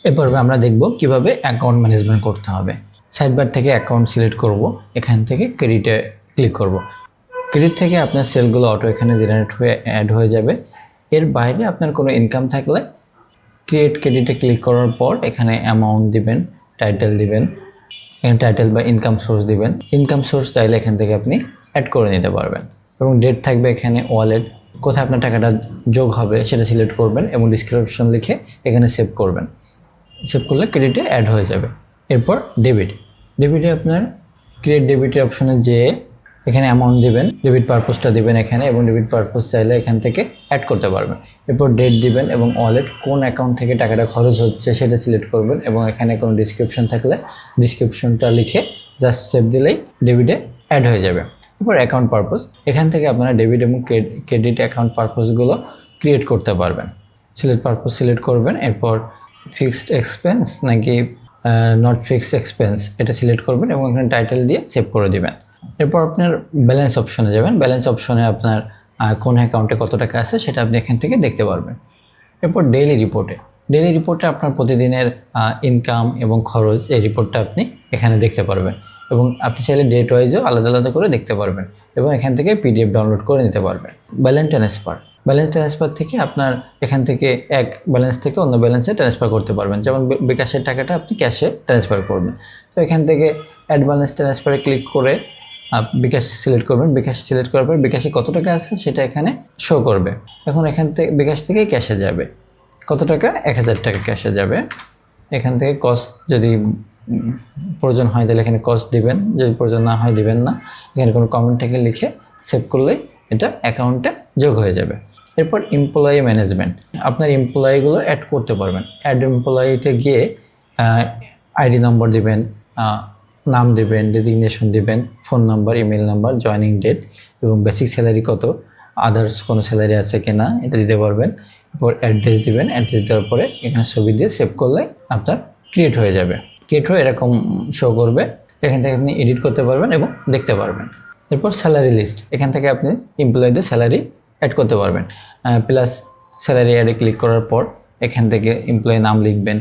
এ পর্বে আমরা দেখব কিভাবে অ্যাকাউন্ট ম্যানেজমেন্ট করতে হবে। সাইডবার থেকে অ্যাকাউন্ট সিলেক্ট করব, এখান থেকে ক্রেডিটে ক্লিক করব। ক্রেডিট থেকে আপনার সেলগুলো অটো এখানে জেনারেট হয়ে অ্যাড হয়ে যাবে। এর বাইরে আপনার কোনো ইনকাম থাকলে ক্রিয়েট ক্রেডিটে ক্লিক করার পর এখানে অ্যামাউন্ট দিবেন, টাইটেল দিবেন, এখানে টাইটেল বা ইনকাম সোর্স দিবেন। ইনকাম সোর্স চাইলে এখান থেকে আপনি অ্যাড করে নিতে পারবেন এবং ডেট থাকবে এখানে, ওয়ালেট কোথায় আপনার টাকাটা যোগ হবে সেটা সিলেক্ট করবেন এবং ডিসক্রিপশন লিখে এখানে সেভ করবেন। সেভ করলে ক্রেডিটে অ্যাড হয়ে যাবে। এরপর ডেবিটে আপনার ক্রিয়েট ডেবিটের অপশনে যেয়ে এখানে অ্যামাউন্ট দিবেন, ডেবিট পারপোজটা দিবেন এখানে এবং ডেবিট পারপোজ চাইলে এখান থেকে অ্যাড করতে পারবেন। এরপর ডেট দিবেন এবং ওয়ালেট কোন অ্যাকাউন্ট থেকে টাকাটা খরচ হচ্ছে সেটা সিলেক্ট করবেন এবং এখানে কোনো ডিসক্রিপশন থাকলে ডিসক্রিপশনটা লিখে জাস্ট সেভ দিলেই ডেবিটে অ্যাড হয়ে যাবে। এরপর অ্যাকাউন্ট পারপোজ, এখান থেকে আপনারা ডেবিট এবং ক্রেডিট অ্যাকাউন্ট পারপোজগুলো ক্রিয়েট করতে পারবেন। পারপোজ সিলেক্ট করবেন, এরপর ফিক্সড এক্সপেন্স নাকি নট ফিক্সড এক্সপেন্স এটা সিলেক্ট করবেন এবং এখানে টাইটেল দিয়ে সেভ করে দিবেন। এরপর আপনার ব্যালেন্স অপশনে যাবেন। ব্যালেন্স অপশনে আপনার কোন অ্যাকাউন্টে কত টাকা আছে সেটা আপনি এখান থেকে দেখতে পারবেন। এরপর ডেইলি রিপোর্টে আপনার প্রতিদিনের ইনকাম এবং খরচ, এই রিপোর্টটা আপনি এখানে দেখতে পারবেন এবং আপনি চাইলে ডেট ওয়াইজও আলাদা আলাদা করে দেখতে পারবেন এবং এখান থেকে পিডিএফ ডাউনলোড করে নিতে পারবেন। ব্যালেন্স ট্রান্সফার থেকে আপনার এখান থেকে এক ব্যালেন্স থেকে অন্য ব্যালেন্সে ট্রান্সফার করতে পারবেন। যেমন বিকাশের টাকাটা আপনি ক্যাশে ট্রান্সফার করবেন, তো এখান থেকে অ্যাড ব্যালেন্স ট্রান্সফারে ক্লিক করে বিকাশ সিলেক্ট করবেন। বিকাশ সিলেক্ট করার পর বিকাশে কত টাকা আছে সেটা এখানে শো করবে। এখন এখান থেকে বিকাশ থেকে ক্যাশে যাবে কত টাকা, 1000 টাকা ক্যাশে যাবে। এখান থেকে কস্ট যদি প্রয়োজন হয় তাহলে এখানে কস্ট দিবেন, যদি প্রয়োজন না হয় দিবেন না। এখানে কোনো কমেন্ট থেকে লিখে সেভ করলেই এটা অ্যাকাউন্টে যোগ হয়ে যাবে। এরপর এমপ্লয়ি ম্যানেজমেন্ট, আপনার এমপ্লয়িগুলো অ্যাড করতে পারবেন। অ্যাড এমপ্লয়িতে গিয়ে আইডি নম্বর দিবেন, নাম দিবেন, ডেজিগনেশন দিবেন, phone number, email number, joining date এবং বেসিক স্যালারি কত, আদার্স কোনো স্যালারি আছে কিনা এটা দিতে পারবেন। এরপর অ্যাড্রেস দিবেন, অ্যাড্রেস দেওয়ার পরে এখানে ছবি দিয়ে সেভ করলে আপনার ক্রিয়েট হয়ে যাবে। ক্রিয়েট হয়ে এরকম শো করবে, এখান থেকে আপনি এডিট করতে পারবেন এবং দেখতে পারবেন। এরপর স্যালারি লিস্ট, এখান থেকে আপনি এমপ্লয়ীদের স্যালারি অ্যাড করতে পারবেন। প্লাস স্যালারি অ্যাডে ক্লিক করার পর এখান থেকে এমপ্লয়ি নাম লিখবেন,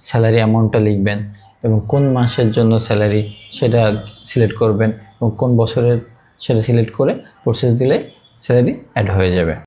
স্যালারি অ্যামাউন্টটা লিখবেন এবং কোন মাসের জন্য স্যালারি সেটা সিলেক্ট করবেন এবং কোন বছরের সেটা সিলেক্ট করে প্রসেস দিলে স্যালারি অ্যাড হয়ে যাবে।